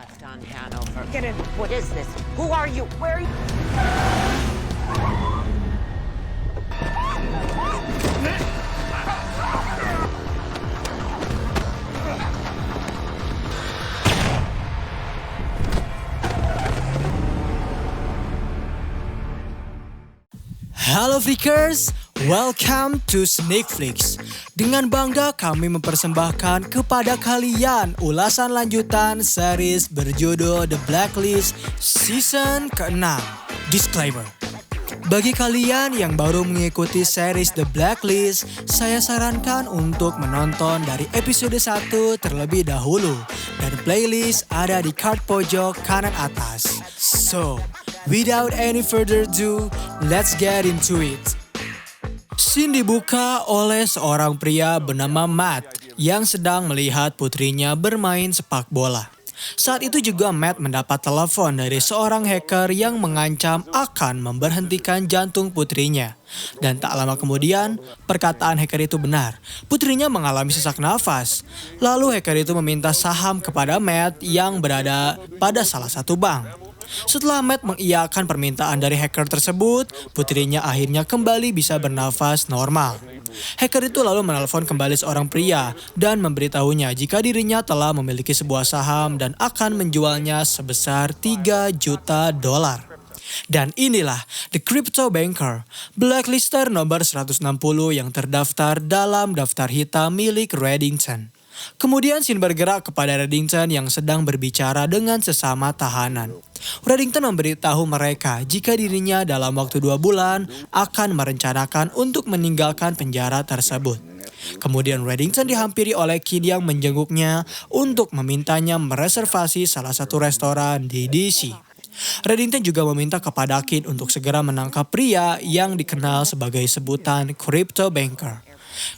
West on Hanover. Get in. What is this? Who are you? Where are you? Halo Flickers, welcome to Sneakflix. Dengan bangga kami mempersembahkan kepada kalian ulasan lanjutan series berjudul The Blacklist Season ke-6. Disclaimer. Bagi kalian yang baru mengikuti series The Blacklist, saya sarankan untuk menonton dari episode 1 terlebih dahulu. Dan playlist ada di card pojok kanan atas. So, without any further ado, let's get into it. Scene dibuka oleh seorang pria bernama Matt yang sedang melihat putrinya bermain sepak bola. Saat itu juga Matt mendapat telepon dari seorang hacker yang mengancam akan memberhentikan jantung putrinya. Dan tak lama kemudian, perkataan hacker itu benar. Putrinya mengalami sesak nafas. Lalu hacker itu meminta saham kepada Matt yang berada pada salah satu bank. Setelah Matt mengiyakan permintaan dari hacker tersebut, putrinya akhirnya kembali bisa bernafas normal. Hacker itu lalu menelpon kembali seorang pria dan memberitahunya jika dirinya telah memiliki sebuah saham dan akan menjualnya sebesar $3 juta. Dan inilah The Crypto Banker, blacklister nomor 160 yang terdaftar dalam daftar hitam milik Reddington. Kemudian scene bergerak kepada Reddington yang sedang berbicara dengan sesama tahanan. Reddington memberitahu mereka jika dirinya dalam waktu 2 bulan akan merencanakan untuk meninggalkan penjara tersebut. Kemudian Reddington dihampiri oleh Kid yang menjenguknya untuk memintanya mereservasi salah satu restoran di DC. Reddington juga meminta kepada Kid untuk segera menangkap pria yang dikenal sebagai sebutan Crypto Banker.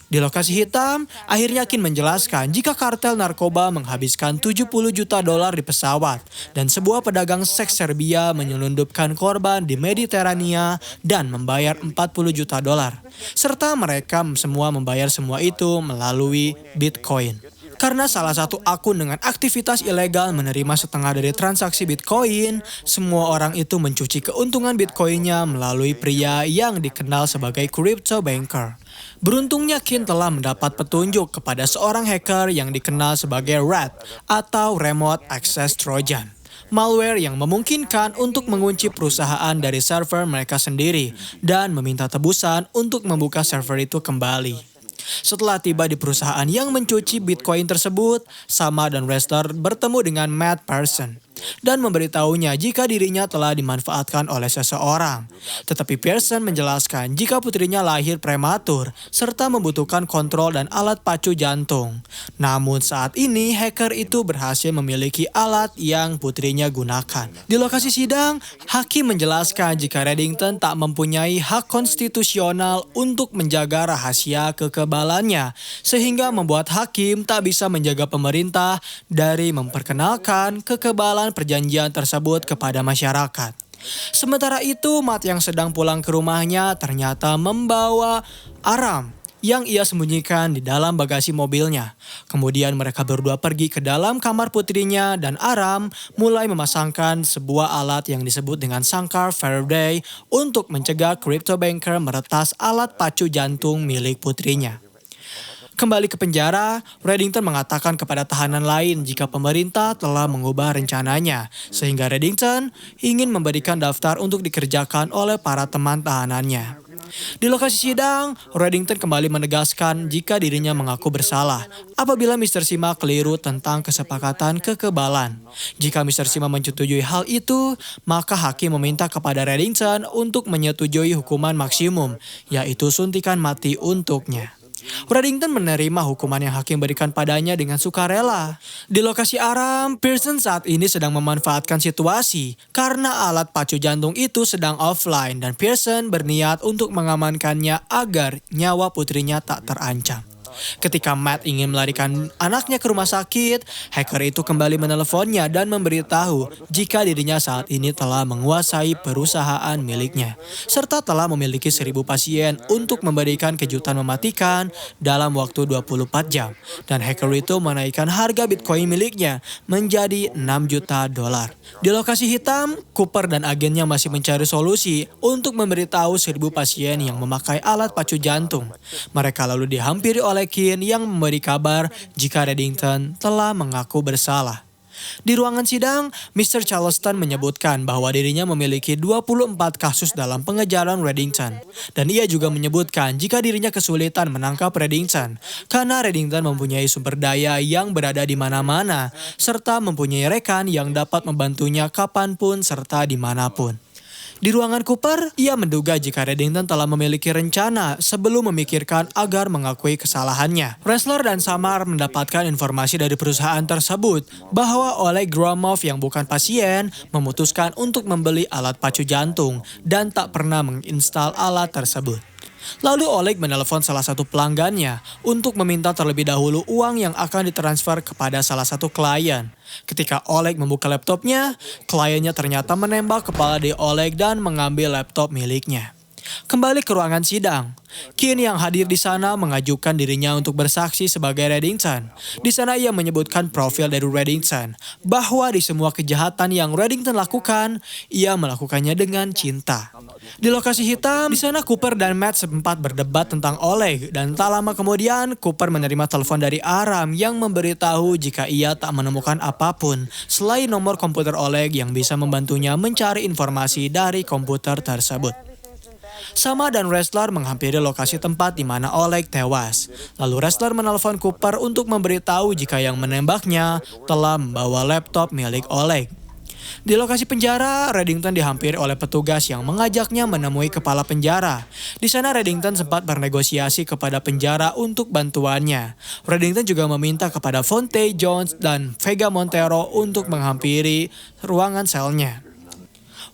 Di lokasi hitam, akhirnya Kid menjelaskan jika kartel narkoba menghabiskan $70 juta di pesawat dan sebuah pedagang seks Serbia menyelundupkan korban di Mediterania dan membayar $40 juta. Serta mereka semua membayar semua itu melalui Bitcoin. Karena salah satu akun dengan aktivitas ilegal menerima setengah dari transaksi Bitcoin, semua orang itu mencuci keuntungan Bitcoinnya melalui pria yang dikenal sebagai Crypto Banker. Beruntungnya Kin telah mendapat petunjuk kepada seorang hacker yang dikenal sebagai RAT atau Remote Access Trojan. Malware yang memungkinkan untuk mengunci perusahaan dari server mereka sendiri dan meminta tebusan untuk membuka server itu kembali. Setelah tiba di perusahaan yang mencuci Bitcoin tersebut, Sama dan Rester bertemu dengan Matt Pearson dan memberitahunya jika dirinya telah dimanfaatkan oleh seseorang. Tetapi Pearson menjelaskan jika putrinya lahir prematur serta membutuhkan kontrol dan alat pacu jantung. Namun saat ini hacker itu berhasil memiliki alat yang putrinya gunakan. Di lokasi sidang, hakim menjelaskan jika Reddington tak mempunyai hak konstitusional untuk menjaga rahasia kekebalannya, sehingga membuat hakim tak bisa menjaga pemerintah dari memperkenalkan kekebalan perjanjian tersebut kepada masyarakat. Sementara itu, Matt yang sedang pulang ke rumahnya ternyata membawa Aram yang ia sembunyikan di dalam bagasi mobilnya. Kemudian mereka berdua pergi ke dalam kamar putrinya dan Aram mulai memasangkan sebuah alat yang disebut dengan sangkar Faraday untuk mencegah Crypto Banker meretas alat pacu jantung milik putrinya. Kembali ke penjara, Reddington mengatakan kepada tahanan lain jika pemerintah telah mengubah rencananya, sehingga Reddington ingin memberikan daftar untuk dikerjakan oleh para teman tahanannya. Di lokasi sidang, Reddington kembali menegaskan jika dirinya mengaku bersalah apabila Mr. Sima keliru tentang kesepakatan kekebalan. Jika Mr. Sima menyetujui hal itu, maka hakim meminta kepada Reddington untuk menyetujui hukuman maksimum, yaitu suntikan mati untuknya. Reddington menerima hukuman yang hakim berikan padanya dengan sukarela. Di lokasi Aram, Pearson saat ini sedang memanfaatkan situasi karena alat pacu jantung itu sedang offline dan Pearson berniat untuk mengamankannya agar nyawa putrinya tak terancam. Ketika Matt ingin melarikan anaknya ke rumah sakit, hacker itu kembali meneleponnya dan memberitahu jika dirinya saat ini telah menguasai perusahaan miliknya, serta telah memiliki 1.000 pasien untuk memberikan kejutan mematikan dalam waktu 24 jam. Dan hacker itu menaikkan harga Bitcoin miliknya menjadi $6 juta. Di lokasi hitam, Cooper dan agennya masih mencari solusi untuk memberitahu 1.000 pasien yang memakai alat pacu jantung. Mereka lalu dihampiri oleh Keane yang memberi kabar jika Reddington telah mengaku bersalah. Di ruangan sidang, Mr. Charleston menyebutkan bahwa dirinya memiliki 24 kasus dalam pengejaran Reddington. Dan ia juga menyebutkan jika dirinya kesulitan menangkap Reddington karena Reddington mempunyai sumber daya yang berada di mana-mana serta mempunyai rekan yang dapat membantunya kapanpun serta dimanapun. Di ruangan Cooper, ia menduga jika Reddington telah memiliki rencana sebelum memikirkan agar mengakui kesalahannya. Ressler dan Samar mendapatkan informasi dari perusahaan tersebut bahwa Oleg Gromov yang bukan pasien memutuskan untuk membeli alat pacu jantung dan tak pernah menginstal alat tersebut. Lalu Oleg menelepon salah satu pelanggannya untuk meminta terlebih dahulu uang yang akan ditransfer kepada salah satu klien. Ketika Oleg membuka laptopnya, kliennya ternyata menembak kepala di Oleg dan mengambil laptop miliknya. Kembali ke ruangan sidang, Keane yang hadir di sana mengajukan dirinya untuk bersaksi sebagai Reddington. Di sana ia menyebutkan profil dari Reddington, bahwa di semua kejahatan yang Reddington lakukan, ia melakukannya dengan cinta. Di lokasi hitam, di sana Cooper dan Matt sempat berdebat tentang Oleg, dan tak lama kemudian Cooper menerima telepon dari Aram yang memberitahu jika ia tak menemukan apapun selain nomor komputer Oleg yang bisa membantunya mencari informasi dari komputer tersebut. Sama dan Ressler menghampiri lokasi tempat di mana Oleg tewas. Lalu Ressler menelpon Cooper untuk memberitahu jika yang menembaknya telah membawa laptop milik Oleg. Di lokasi penjara, Reddington dihampiri oleh petugas yang mengajaknya menemui kepala penjara. Di sana Reddington sempat bernegosiasi kepada penjara untuk bantuannya. Reddington juga meminta kepada Fonte Jones dan Vega Montero untuk menghampiri ruangan selnya.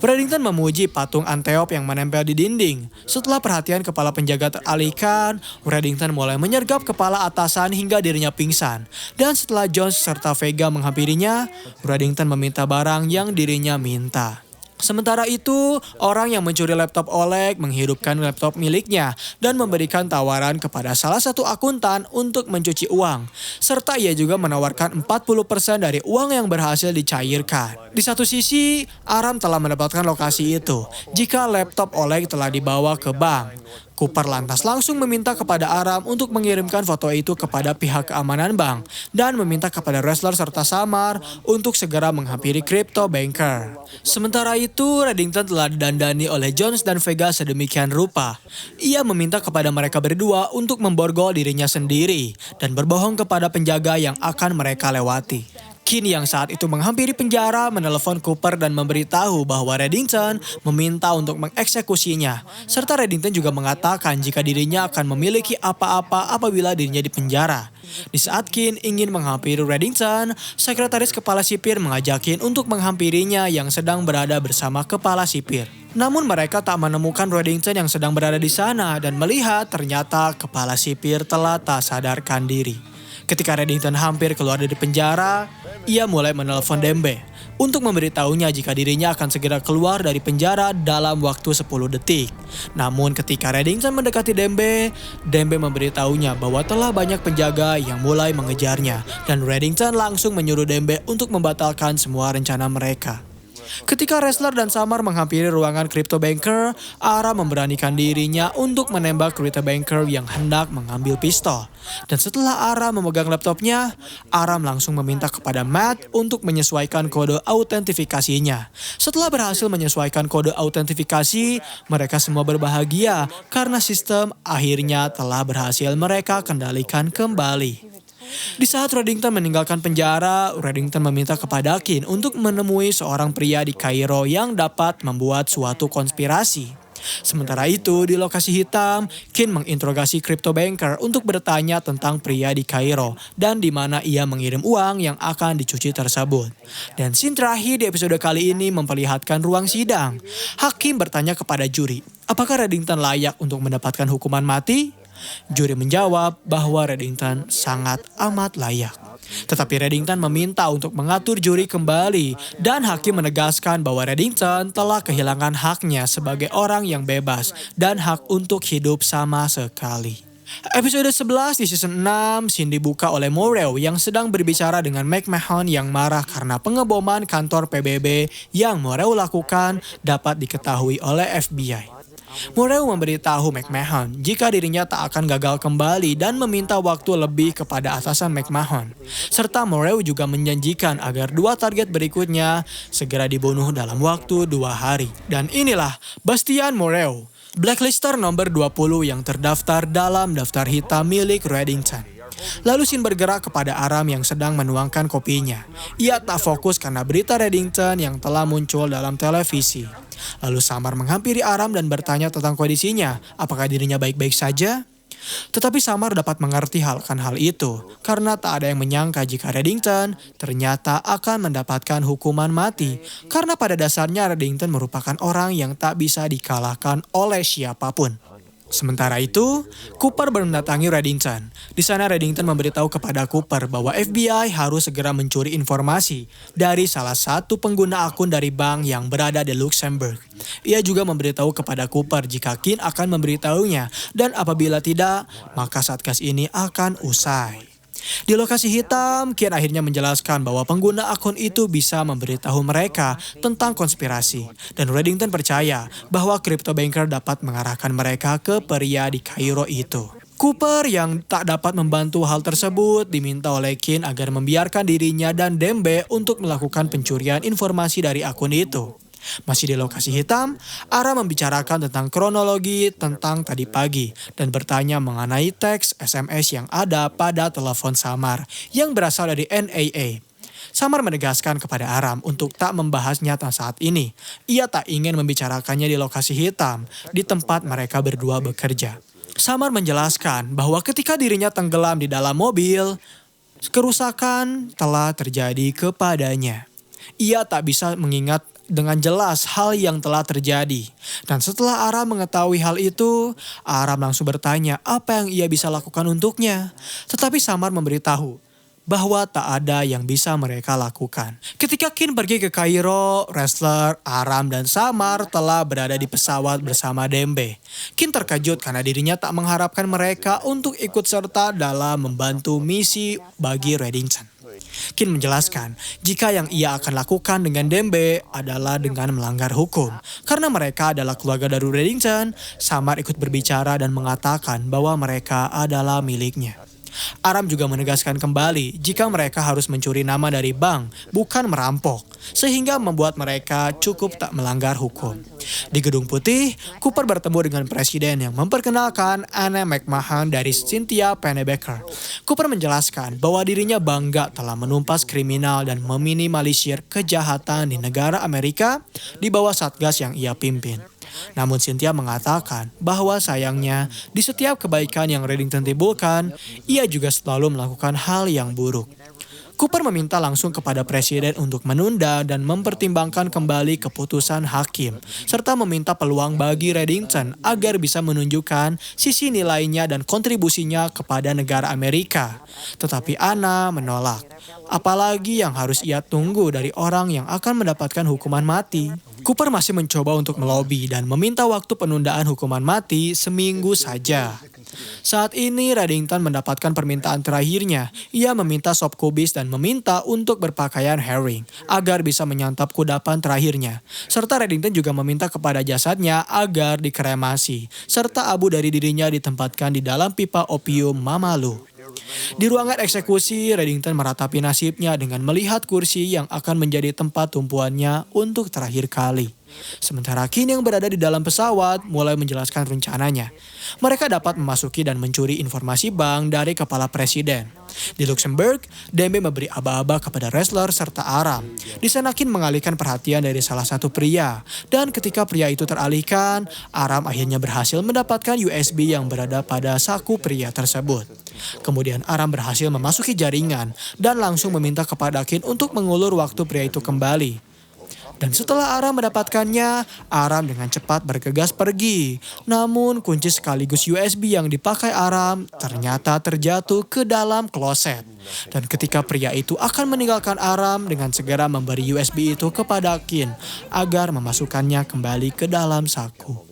Reddington memuji patung Anteop yang menempel di dinding. Setelah perhatian kepala penjaga teralihkan, Reddington mulai menyergap kepala atasan hingga dirinya pingsan. Dan setelah Jones serta Vega menghampirinya, Reddington meminta barang yang dirinya minta. Sementara itu, orang yang mencuri laptop Oleg menghidupkan laptop miliknya dan memberikan tawaran kepada salah satu akuntan untuk mencuci uang. Serta ia juga menawarkan 40% dari uang yang berhasil dicairkan. Di satu sisi, Aram telah mendapatkan lokasi itu jika laptop Oleg telah dibawa ke bank. Cooper lantas langsung meminta kepada Aram untuk mengirimkan foto itu kepada pihak keamanan bank dan meminta kepada Ressler serta Samar untuk segera menghampiri crypto banker. Sementara itu, Reddington telah didandani oleh Jones dan Vega sedemikian rupa. Ia meminta kepada mereka berdua untuk memborgol dirinya sendiri dan berbohong kepada penjaga yang akan mereka lewati. Keane yang saat itu menghampiri penjara menelepon Cooper dan memberitahu bahwa Reddington meminta untuk mengeksekusinya. Serta Reddington juga mengatakan jika dirinya akan memiliki apa-apa apabila dirinya dipenjara. Di saat Keane ingin menghampiri Reddington, sekretaris kepala sipir mengajak Keane untuk menghampirinya yang sedang berada bersama kepala sipir. Namun mereka tak menemukan Reddington yang sedang berada di sana dan melihat ternyata kepala sipir telah tak sadarkan diri. Ketika Reddington hampir keluar dari penjara, ia mulai menelpon Dembe untuk memberitahunya jika dirinya akan segera keluar dari penjara dalam waktu 10 detik. Namun ketika Reddington mendekati Dembe, Dembe memberitahunya bahwa telah banyak penjaga yang mulai mengejarnya dan Reddington langsung menyuruh Dembe untuk membatalkan semua rencana mereka. Ketika Ressler dan Samar menghampiri ruangan crypto banker, Aram memberanikan dirinya untuk menembak crypto banker yang hendak mengambil pistol. Dan setelah Aram memegang laptopnya, Aram langsung meminta kepada Matt untuk menyesuaikan kode autentifikasinya. Setelah berhasil menyesuaikan kode autentifikasi, mereka semua berbahagia karena sistem akhirnya telah berhasil mereka kendalikan kembali. Di saat Reddington meninggalkan penjara, Reddington meminta kepada Keane untuk menemui seorang pria di Kairo yang dapat membuat suatu konspirasi. Sementara itu, di lokasi hitam, Keane menginterogasi crypto banker untuk bertanya tentang pria di Kairo dan di mana ia mengirim uang yang akan dicuci tersebut. Dan scene terakhir di episode kali ini memperlihatkan ruang sidang. Hakim bertanya kepada juri, apakah Reddington layak untuk mendapatkan hukuman mati? Juri menjawab bahwa Reddington sangat amat layak. Tetapi Reddington meminta untuk mengatur juri kembali dan hakim menegaskan bahwa Reddington telah kehilangan haknya sebagai orang yang bebas dan hak untuk hidup sama sekali. Episode 11 di season 6, scene dibuka oleh Morrow yang sedang berbicara dengan McMahon yang marah karena pengeboman kantor PBB yang Morrow lakukan dapat diketahui oleh FBI. Morrow memberitahu McMahon jika dirinya tak akan gagal kembali dan meminta waktu lebih kepada atasan McMahon. Serta Morrow juga menjanjikan agar 2 target berikutnya segera dibunuh dalam waktu 2 hari. Dan inilah Bastian Morrow, blacklister nomor 20 yang terdaftar dalam daftar hitam milik Reddington. Lalu Sin bergerak kepada Aram yang sedang menuangkan kopinya. Ia tak fokus karena berita Reddington yang telah muncul dalam televisi. Lalu Samar menghampiri Aram dan bertanya tentang kondisinya, apakah dirinya baik-baik saja? Tetapi Samar dapat mengerti hal itu, karena tak ada yang menyangka jika Reddington ternyata akan mendapatkan hukuman mati, karena pada dasarnya Reddington merupakan orang yang tak bisa dikalahkan oleh siapapun. Sementara itu, Cooper mendatangi Reddington. Di sana Reddington memberitahu kepada Cooper bahwa FBI harus segera mencuri informasi dari salah satu pengguna akun dari bank yang berada di Luxembourg. Ia juga memberitahu kepada Cooper jika Kin akan memberitahunya dan apabila tidak, maka satgas ini akan usai. Di lokasi hitam, Kin akhirnya menjelaskan bahwa pengguna akun itu bisa memberitahu mereka tentang konspirasi. Dan Reddington percaya bahwa crypto banker dapat mengarahkan mereka ke pria di Kairo itu. Cooper yang tak dapat membantu hal tersebut diminta oleh Kin agar membiarkan dirinya dan Dembe untuk melakukan pencurian informasi dari akun itu. Masih di lokasi hitam, Ara membicarakan tentang kronologi tentang tadi pagi dan bertanya mengenai teks SMS yang ada pada telepon Samar yang berasal dari NAA. Samar menegaskan kepada Aram untuk tak membahasnya saat ini. Ia tak ingin membicarakannya di lokasi hitam, di tempat mereka berdua bekerja. Samar menjelaskan bahwa ketika dirinya tenggelam di dalam mobil, kerusakan telah terjadi kepadanya. Ia tak bisa mengingat dengan jelas hal yang telah terjadi. Dan setelah Aram mengetahui hal itu, Aram langsung bertanya apa yang ia bisa lakukan untuknya. Tetapi Samar memberitahu bahwa tak ada yang bisa mereka lakukan. Ketika Kin pergi ke Kairo, wrestler, Aram, dan Samar telah berada di pesawat bersama Dembe. Kin terkejut karena dirinya tak mengharapkan mereka untuk ikut serta dalam membantu misi bagi Reddington. Kin menjelaskan jika yang ia akan lakukan dengan Dembe adalah dengan melanggar hukum. Karena mereka adalah keluarga dari Reddington, Samar ikut berbicara dan mengatakan bahwa mereka adalah miliknya. Aram juga menegaskan kembali jika mereka harus mencuri nama dari bank, bukan merampok, sehingga membuat mereka cukup tak melanggar hukum. Di Gedung Putih, Cooper bertemu dengan presiden yang memperkenalkan Anne McMahon dari Cynthia Pennebaker. Cooper menjelaskan bahwa dirinya bangga telah menumpas kriminal dan meminimalisir kejahatan di negara Amerika di bawah satgas yang ia pimpin. Namun Cynthia mengatakan bahwa sayangnya di setiap kebaikan yang Reddington timbulkan, ia juga selalu melakukan hal yang buruk. Cooper meminta langsung kepada presiden untuk menunda dan mempertimbangkan kembali keputusan hakim, serta meminta peluang bagi Reddington agar bisa menunjukkan sisi nilainya dan kontribusinya kepada negara Amerika. Tetapi Anna menolak, apalagi yang harus ia tunggu dari orang yang akan mendapatkan hukuman mati. Cooper masih mencoba untuk melobi dan meminta waktu penundaan hukuman mati seminggu saja. Saat ini Reddington mendapatkan permintaan terakhirnya. Ia meminta sop kubis dan meminta untuk berpakaian herring agar bisa menyantap kudapan terakhirnya. Serta Reddington juga meminta kepada jasadnya agar dikremasi. Serta abu dari dirinya ditempatkan di dalam pipa opium Mamalu. Di ruangan eksekusi, Reddington meratapi nasibnya dengan melihat kursi yang akan menjadi tempat tumpuannya untuk terakhir kali. Sementara Kin yang berada di dalam pesawat mulai menjelaskan rencananya. Mereka dapat memasuki dan mencuri informasi bank dari kepala presiden. Di Luxembourg, Dembe memberi aba-aba kepada wrestler serta Aram. Di sana Kin mengalihkan perhatian dari salah satu pria. Dan ketika pria itu teralihkan, Aram akhirnya berhasil mendapatkan USB yang berada pada saku pria tersebut. Kemudian Aram berhasil memasuki jaringan dan langsung meminta kepada Kin untuk mengulur waktu pria itu kembali. Dan setelah Aram mendapatkannya, Aram dengan cepat bergegas pergi. Namun kunci sekaligus USB yang dipakai Aram ternyata terjatuh ke dalam kloset. Dan ketika pria itu akan meninggalkan Aram dengan segera memberi USB itu kepada Kin agar memasukkannya kembali ke dalam saku.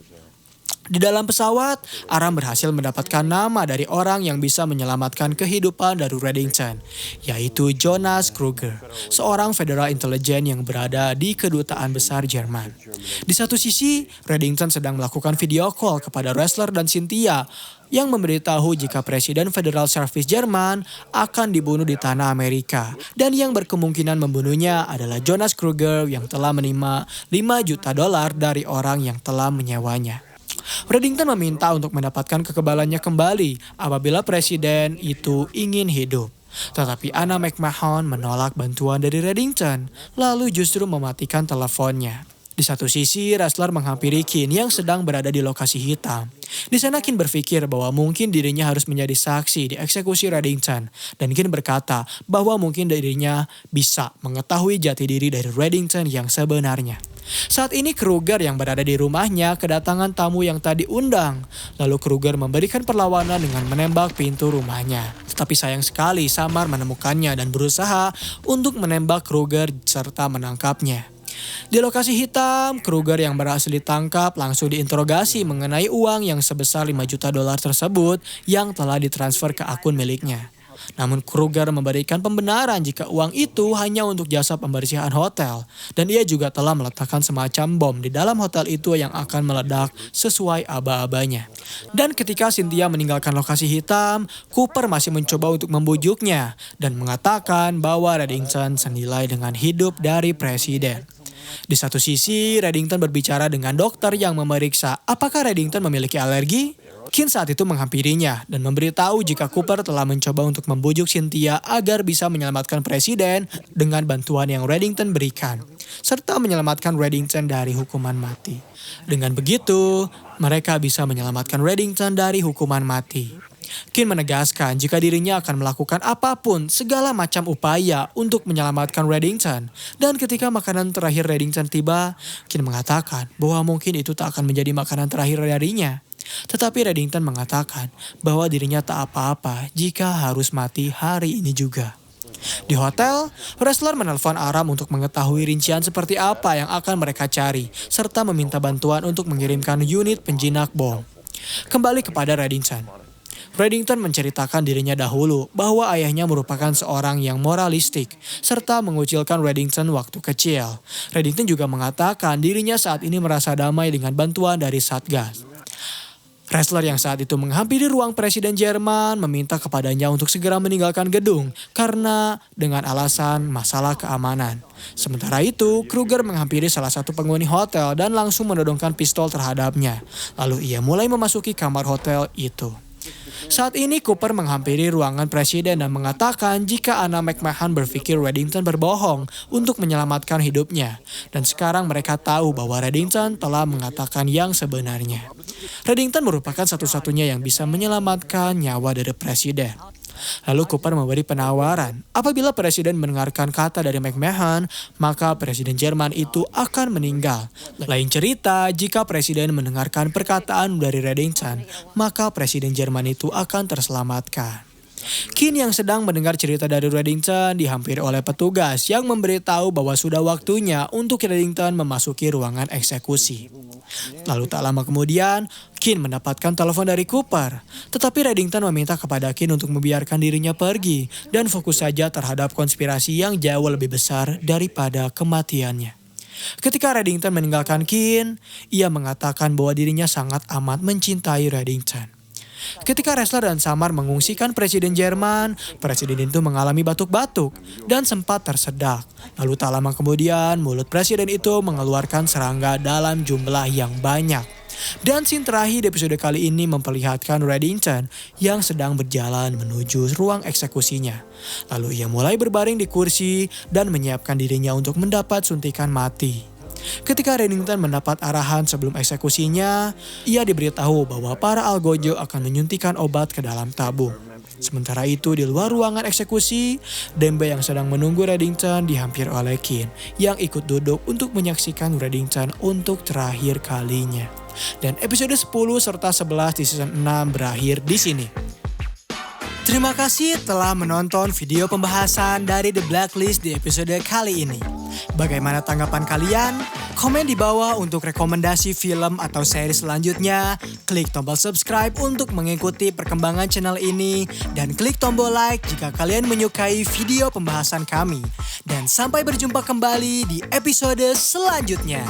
Di dalam pesawat, Aram berhasil mendapatkan nama dari orang yang bisa menyelamatkan kehidupan dari Reddington, yaitu Jonas Kruger, seorang Federal Intelligence yang berada di kedutaan besar Jerman. Di satu sisi, Reddington sedang melakukan video call kepada Ressler dan Cynthia yang memberitahu jika Presiden Federal Service Jerman akan dibunuh di tanah Amerika. Dan yang berkemungkinan membunuhnya adalah Jonas Kruger yang telah menerima $5 juta dari orang yang telah menyewanya. Reddington meminta untuk mendapatkan kekebalannya kembali apabila presiden itu ingin hidup. Tetapi Anna McMahon menolak bantuan dari Reddington, lalu justru mematikan teleponnya. Di satu sisi, Ressler menghampiri Kin yang sedang berada di lokasi hitam. Di sana Kin berpikir bahwa mungkin dirinya harus menjadi saksi di eksekusi Reddington. Dan Kin berkata bahwa mungkin dirinya bisa mengetahui jati diri dari Reddington yang sebenarnya. Saat ini Kruger yang berada di rumahnya kedatangan tamu yang tadi undang. Lalu Kruger memberikan perlawanan dengan menembak pintu rumahnya. Tetapi sayang sekali Samar menemukannya dan berusaha untuk menembak Kruger serta menangkapnya. Di lokasi hitam, Kruger yang berhasil ditangkap langsung diinterogasi mengenai uang yang sebesar $5 juta tersebut yang telah ditransfer ke akun miliknya. Namun Kruger memberikan pembenaran jika uang itu hanya untuk jasa pembersihan hotel. Dan ia juga telah meletakkan semacam bom di dalam hotel itu yang akan meledak sesuai aba-abanya. Dan ketika Cynthia meninggalkan lokasi hitam, Cooper masih mencoba untuk membujuknya dan mengatakan bahwa Reddington senilai dengan hidup dari presiden. Di satu sisi, Reddington berbicara dengan dokter yang memeriksa apakah Reddington memiliki alergi. Kin saat itu menghampirinya dan memberitahu jika Cooper telah mencoba untuk membujuk Cynthia agar bisa menyelamatkan presiden dengan bantuan yang Reddington berikan, serta menyelamatkan Reddington dari hukuman mati. Dengan begitu, mereka bisa menyelamatkan Reddington dari hukuman mati. Kin menegaskan jika dirinya akan melakukan apapun, segala macam upaya untuk menyelamatkan Reddington. Dan ketika makanan terakhir Reddington tiba, Kin mengatakan bahwa mungkin itu tak akan menjadi makanan terakhir darinya. Tetapi Reddington mengatakan bahwa dirinya tak apa-apa jika harus mati hari ini juga. Di hotel, Ressler menelpon Aram untuk mengetahui rincian seperti apa yang akan mereka cari, serta meminta bantuan untuk mengirimkan unit penjinak bom. Kembali kepada Reddington. Reddington menceritakan dirinya dahulu bahwa ayahnya merupakan seorang yang moralistik serta mengucilkan Reddington waktu kecil. Reddington juga mengatakan dirinya saat ini merasa damai dengan bantuan dari Satgas. Ressler yang saat itu menghampiri ruang Presiden Jerman meminta kepadanya untuk segera meninggalkan gedung karena dengan alasan masalah keamanan. Sementara itu, Kruger menghampiri salah satu penghuni hotel dan langsung menodongkan pistol terhadapnya. Lalu ia mulai memasuki kamar hotel itu. Saat ini Cooper menghampiri ruangan presiden dan mengatakan jika Anna McMahon berpikir Reddington berbohong untuk menyelamatkan hidupnya. Dan sekarang mereka tahu bahwa Reddington telah mengatakan yang sebenarnya. Reddington merupakan satu-satunya yang bisa menyelamatkan nyawa dari presiden. Lalu Cooper memberi penawaran, apabila presiden mendengarkan kata dari McMahon, maka presiden Jerman itu akan meninggal. Lain cerita, jika presiden mendengarkan perkataan dari Reddington, maka presiden Jerman itu akan terselamatkan. Kin yang sedang mendengar cerita dari Reddington dihampiri oleh petugas yang memberitahu bahwa sudah waktunya untuk Reddington memasuki ruangan eksekusi. Lalu tak lama kemudian, Kin mendapatkan telepon dari Cooper. Tetapi Reddington meminta kepada Kin untuk membiarkan dirinya pergi dan fokus saja terhadap konspirasi yang jauh lebih besar daripada kematiannya. Ketika Reddington meninggalkan Kin, ia mengatakan bahwa dirinya sangat amat mencintai Reddington. Ketika Ressler dan Samar mengungsikan presiden Jerman, presiden itu mengalami batuk-batuk dan sempat tersedak. Lalu tak lama kemudian, mulut presiden itu mengeluarkan serangga dalam jumlah yang banyak. Dan scene terakhir di episode kali ini memperlihatkan Reddington yang sedang berjalan menuju ruang eksekusinya. Lalu ia mulai berbaring di kursi dan menyiapkan dirinya untuk mendapat suntikan mati. Ketika Reddington mendapat arahan sebelum eksekusinya, ia diberitahu bahwa para algojo akan menyuntikkan obat ke dalam tabung. Sementara itu di luar ruangan eksekusi, Dembe yang sedang menunggu Reddington dihampiri oleh Kin yang ikut duduk untuk menyaksikan Reddington untuk terakhir kalinya. Dan episode 10 serta 11 di season 6 berakhir di sini. Terima kasih telah menonton video pembahasan dari The Blacklist di episode kali ini. Bagaimana tanggapan kalian? Komen di bawah untuk rekomendasi film atau seri selanjutnya. Klik tombol subscribe untuk mengikuti perkembangan channel ini. Dan klik tombol like jika kalian menyukai video pembahasan kami. Dan sampai berjumpa kembali di episode selanjutnya.